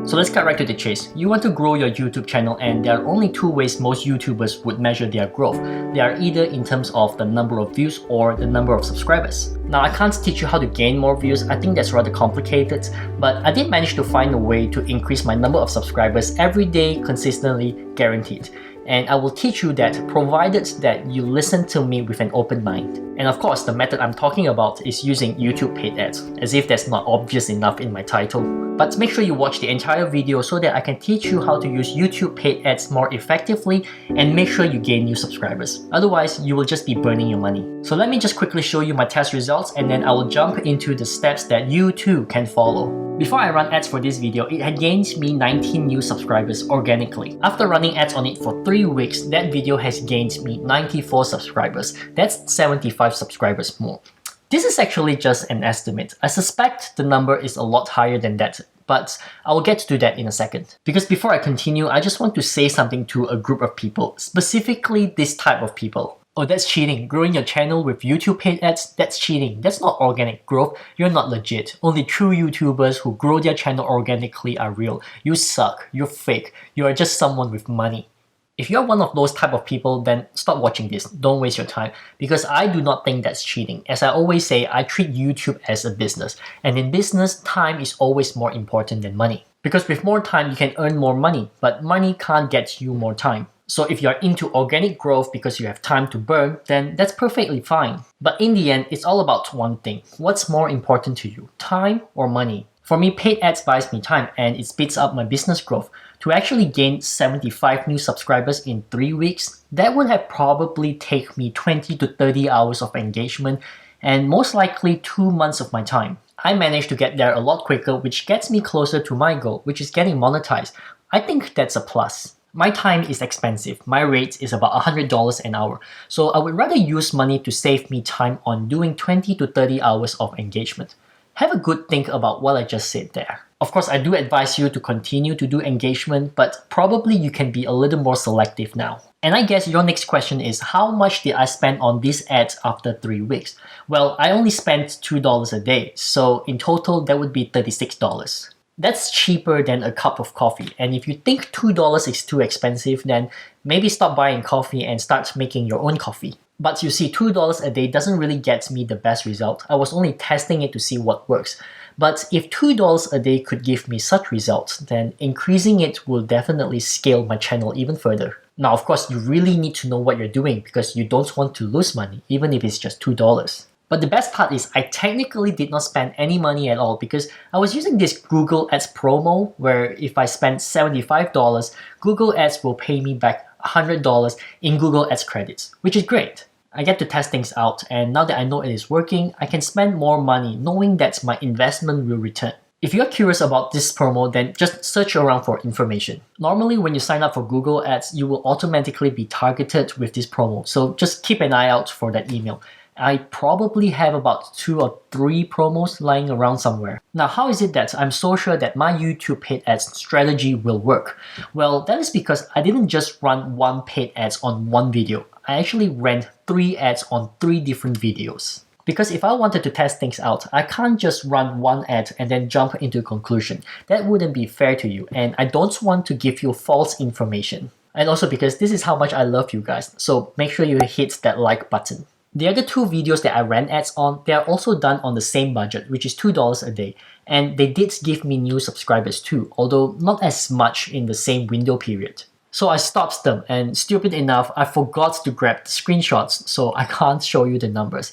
So let's get right to the chase. You want to grow your YouTube channel, and there are only two ways most YouTubers would measure their growth. They are either in terms of the number of views or the number of subscribers. Now, I can't teach you how to gain more views. I think that's rather complicated, but I did manage to find a way to increase my number of subscribers every day, consistently, guaranteed. And I will teach you that provided that you listen to me with an open mind. And of course, the method I'm talking about is using YouTube paid ads, as if that's not obvious enough in my title. But make sure you watch the entire video so that I can teach you how to use YouTube paid ads more effectively and make sure you gain new subscribers. Otherwise, you will just be burning your money. So let me just quickly show you my test results, and then I will jump into the steps that you too can follow. Before I run ads for this video, it had gained me 19 new subscribers organically. After running ads on it for 3 weeks, that video has gained me 94 subscribers. That's 75 subscribers more. This is actually just an estimate. I suspect the number is a lot higher than that, but I will get to that in a second. Because before I continue, I just want to say something to a group of people, specifically this type of people. Oh, that's cheating. Growing your channel with YouTube paid ads, that's cheating. That's not organic growth. You're not legit. Only true YouTubers who grow their channel organically are real. You suck. You're fake. You are just someone with money. If you're one of those type of people, then stop watching this. Don't waste your time, because I do not think that's cheating. As I always say, I treat YouTube as a business. And in business, time is always more important than money. Because with more time, you can earn more money, but money can't get you more time. So if you're into organic growth because you have time to burn, then that's perfectly fine. But in the end, it's all about one thing. What's more important to you, time or money? For me, paid ads buys me time and it speeds up my business growth. To actually gain 75 new subscribers in 3 weeks, that would have probably taken me 20 to 30 hours of engagement and most likely 2 months of my time. I managed to get there a lot quicker, which gets me closer to my goal, which is getting monetized. I think that's a plus. My time is expensive. My rate is about $100 an hour. So I would rather use money to save me time on doing 20 to 30 hours of engagement. Have a good think about what I just said there. Of course, I do advise you to continue to do engagement, but probably you can be a little more selective now. And I guess your next question is, how much did I spend on these ads after 3 weeks? Well, I only spent $2 a day, so in total that would be $36. That's cheaper than a cup of coffee. And if you think $2 is too expensive, then maybe stop buying coffee and start making your own coffee. But you see, $2 a day doesn't really get me the best result. I was only testing it to see what works. But if $2 a day could give me such results, then increasing it will definitely scale my channel even further. Now, of course, you really need to know what you're doing because you don't want to lose money, even if it's just $2. But the best part is I technically did not spend any money at all because I was using this Google Ads promo where if I spend $75, Google Ads will pay me back $100 in Google Ads credits, which is great. I get to test things out, and now that I know it is working, I can spend more money knowing that my investment will return. If you're curious about this promo, then just search around for information. Normally, when you sign up for Google Ads, you will automatically be targeted with this promo, so just keep an eye out for that email. I probably have about 2 or 3 promos lying around somewhere. Now, how is it that I'm so sure that my YouTube paid ads strategy will work? Well, that is because I didn't just run one paid ads on one video. I actually ran 3 ads on 3 different videos. Because if I wanted to test things out, I can't just run one ad and then jump into a conclusion. That wouldn't be fair to you, and I don't want to give you false information. And also because this is how much I love you guys, so make sure you hit that like button. The other 2 videos that I ran ads on, they are also done on the same budget, which is $2 a day. And they did give me new subscribers too, although not as much in the same window period. So I stopped them, and stupid enough, I forgot to grab the screenshots, so I can't show you the numbers.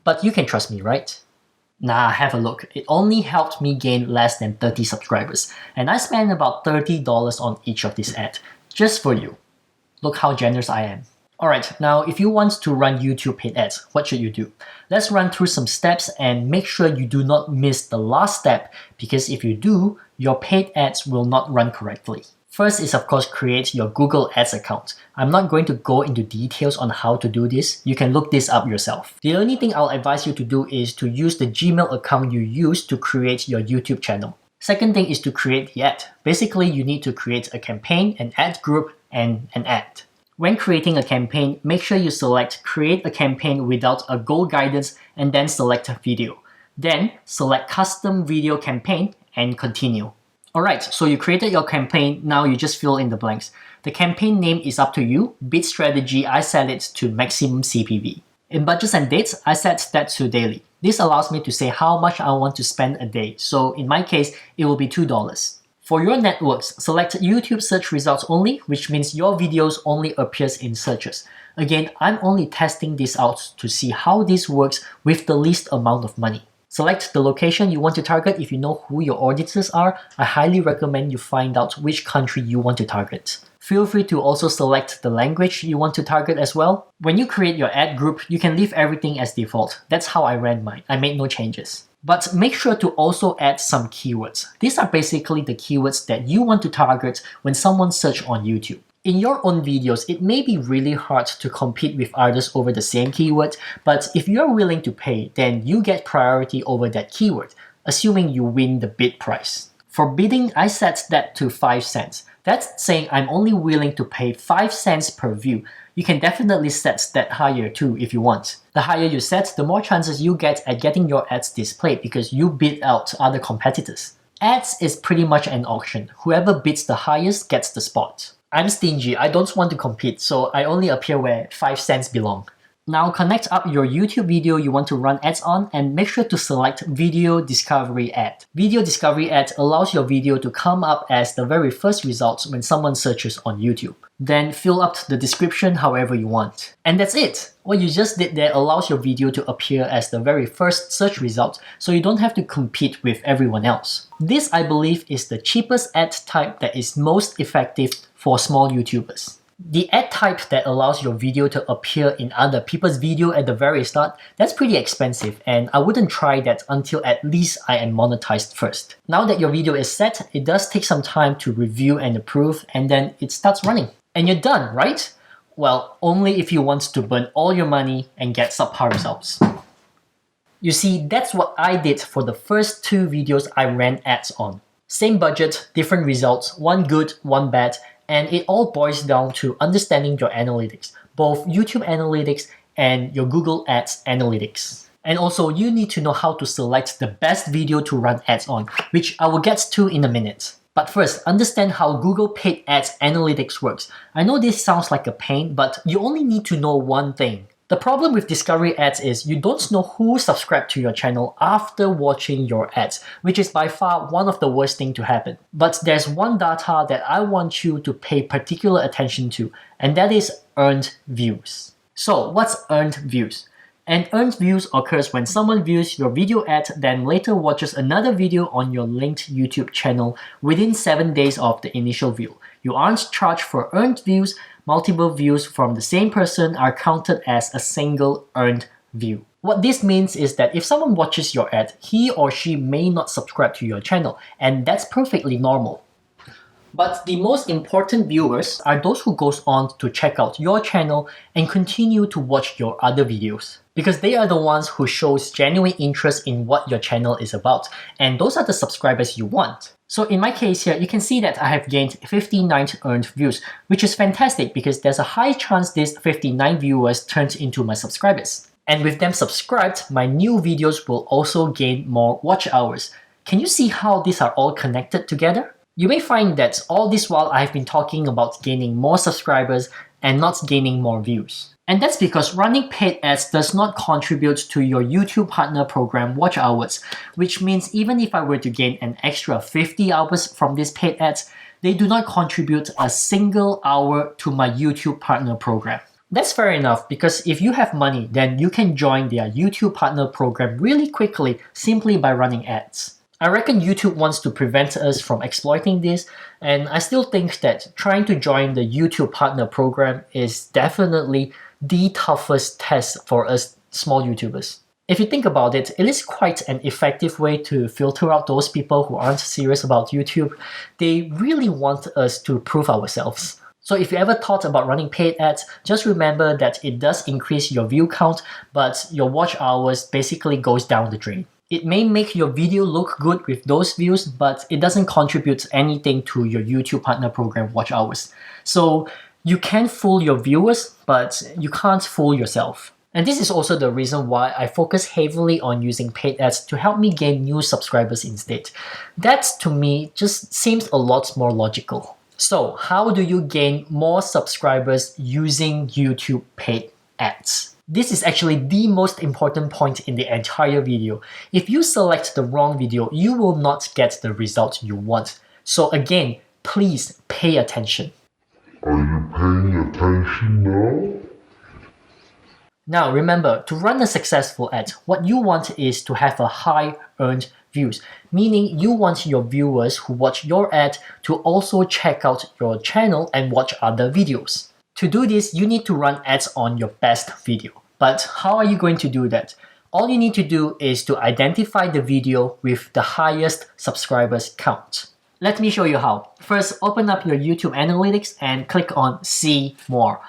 But you can trust me, right? Nah, have a look. It only helped me gain less than 30 subscribers, and I spent about $30 on each of these ads, just for you. Look how generous I am. Alright, now if you want to run YouTube paid ads, what should you do? Let's run through some steps and make sure you do not miss the last step, because if you do, your paid ads will not run correctly. First is of course create your Google Ads account. I'm not going to go into details on how to do this. You can look this up yourself. The only thing I'll advise you to do is to use the Gmail account you use to create your YouTube channel. Second thing is to create the ad. Basically, you need to create a campaign, an ad group, and an ad. When creating a campaign, make sure you select Create a Campaign without a goal guidance and then select Video. Then select Custom Video Campaign and continue. Alright, so you created your campaign, now you just fill in the blanks. The campaign name is up to you. Bid strategy, I set it to maximum CPV. In budgets and dates, I set that to daily. This allows me to say how much I want to spend a day. So in my case, it will be $2. For your networks, select YouTube search results only, which means your videos only appears in searches. Again, I'm only testing this out to see how this works with the least amount of money. Select the location you want to target if you know who your audiences are. I highly recommend you find out which country you want to target. Feel free to also select the language you want to target as well. When you create your ad group, you can leave everything as default. That's how I ran mine. I made no changes. But make sure to also add some keywords. These are basically the keywords that you want to target when someone searches on YouTube. In your own videos, it may be really hard to compete with others over the same keyword, but if you're willing to pay, then you get priority over that keyword, assuming you win the bid price. For bidding, I set that to 5 cents. That's saying I'm only willing to pay 5 cents per view. You can definitely set that higher too if you want. The higher you set, the more chances you get at getting your ads displayed because you bid out other competitors. Ads is pretty much an auction. Whoever bids the highest gets the spot. I'm stingy, I don't want to compete, so I only appear where 5 cents belong. Now connect up your YouTube video you want to run ads on and make sure to select Video Discovery Ad. Video Discovery Ad allows your video to come up as the very first results when someone searches on YouTube. Then fill up the description however you want. And that's it! What you just did there allows your video to appear as the very first search result, so you don't have to compete with everyone else. This, I believe, is the cheapest ad type that is most effective for small YouTubers. The ad type that allows your video to appear in other people's video at the very start, that's pretty expensive, and I wouldn't try that until at least I am monetized first. Now that your video is set, it does take some time to review and approve, and then it starts running. And you're done, right? Well, only if you want to burn all your money and get subpar results. You see, that's what I did for the first 2 videos I ran ads on. Same budget, different results, one good, one bad, and it all boils down to understanding your analytics, both YouTube analytics and your Google Ads analytics. And also, you need to know how to select the best video to run ads on, which I will get to in a minute. But first, understand how Google Paid Ads Analytics works. I know this sounds like a pain, but you only need to know one thing. The problem with discovery ads is you don't know who subscribed to your channel after watching your ads, which is by far one of the worst things to happen. But there's one data that I want you to pay particular attention to, and that is earned views. So what's earned views? And earned views occurs when someone views your video ad, then later watches another video on your linked YouTube channel within 7 days of the initial view. You aren't charged for earned views. Multiple views from the same person are counted as a single earned view. What this means is that if someone watches your ad, he or she may not subscribe to your channel, and that's perfectly normal. But the most important viewers are those who goes on to check out your channel and continue to watch your other videos. Because they are the ones who shows genuine interest in what your channel is about, and those are the subscribers you want. So in my case here, you can see that I have gained 59 earned views, which is fantastic because there's a high chance these 59 viewers turns into my subscribers. And with them subscribed, my new videos will also gain more watch hours. Can you see how these are all connected together? You may find that all this while I've been talking about gaining more subscribers and not gaining more views. And that's because running paid ads does not contribute to your YouTube Partner Program watch hours, which means even if I were to gain an extra 50 hours from these paid ads, they do not contribute a single hour to my YouTube Partner Program. That's fair enough because if you have money, then you can join their YouTube Partner Program really quickly simply by running ads. I reckon YouTube wants to prevent us from exploiting this, and I still think that trying to join the YouTube Partner Program is definitely the toughest test for us small YouTubers. If you think about it, it is quite an effective way to filter out those people who aren't serious about YouTube. They really want us to prove ourselves. So if you ever thought about running paid ads, just remember that it does increase your view count, but your watch hours basically goes down the drain. It may make your video look good with those views, but it doesn't contribute anything to your YouTube Partner Program watch hours. So you can fool your viewers, but you can't fool yourself. And this is also the reason why I focus heavily on using paid ads to help me gain new subscribers instead. That, to me, just seems a lot more logical. So, how do you gain more subscribers using YouTube paid ads? This is actually the most important point in the entire video. If you select the wrong video, you will not get the result you want. So again, please pay attention. Are you paying attention now? Now remember, to run a successful ad, what you want is to have a high earned views, meaning you want your viewers who watch your ad to also check out your channel and watch other videos. To do this, you need to run ads on your best video. But how are you going to do that? All you need to do is to identify the video with the highest subscribers count. Let me show you how. First, open up your YouTube Analytics and click on See More.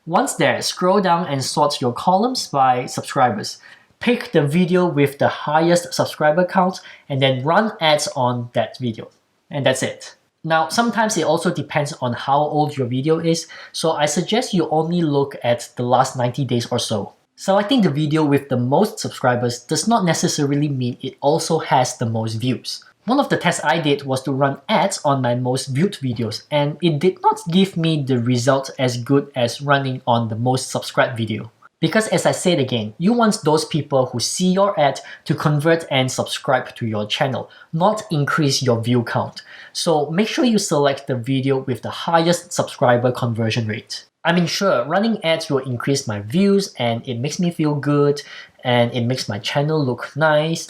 Once there, scroll down and sort your columns by subscribers. Pick the video with the highest subscriber count and then run ads on that video. And that's it. Now, sometimes it also depends on how old your video is, so I suggest you only look at the last 90 days or so. Selecting the video with the most subscribers does not necessarily mean it also has the most views. One of the tests I did was to run ads on my most viewed videos, and it did not give me the result as good as running on the most subscribed video. Because as I said again, you want those people who see your ad to convert and subscribe to your channel, not increase your view count. So make sure you select the video with the highest subscriber conversion rate. I mean, sure, running ads will increase my views and it makes me feel good and it makes my channel look nice,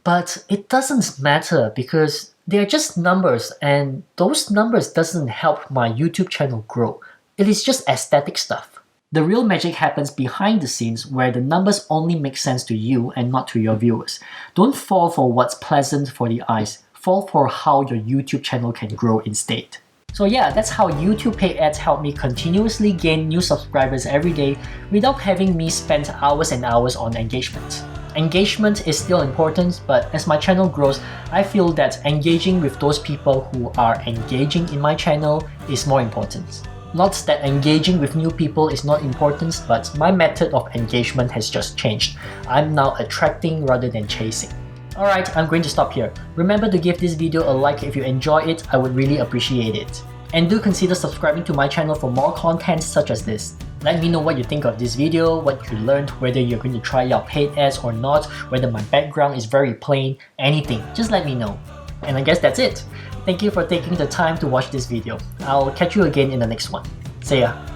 but it doesn't matter because they're just numbers and those numbers doesn't help my YouTube channel grow. It is just aesthetic stuff. The real magic happens behind the scenes where the numbers only make sense to you and not to your viewers. Don't fall for what's pleasant for the eyes. Fall for how your YouTube channel can grow instead. So yeah, that's how YouTube paid ads help me continuously gain new subscribers every day without having me spend hours and hours on engagement. Engagement is still important, but as my channel grows, I feel that engaging with those people who are engaging in my channel is more important. Not that engaging with new people is not important, but my method of engagement has just changed. I'm now attracting rather than chasing. Alright, I'm going to stop here. Remember to give this video a like if you enjoy it, I would really appreciate it. And do consider subscribing to my channel for more content such as this. Let me know what you think of this video, what you learned, whether you're going to try out paid ads or not, whether my background is very plain, anything, just let me know. And I guess that's it. Thank you for taking the time to watch this video. I'll catch you again in the next one. See ya!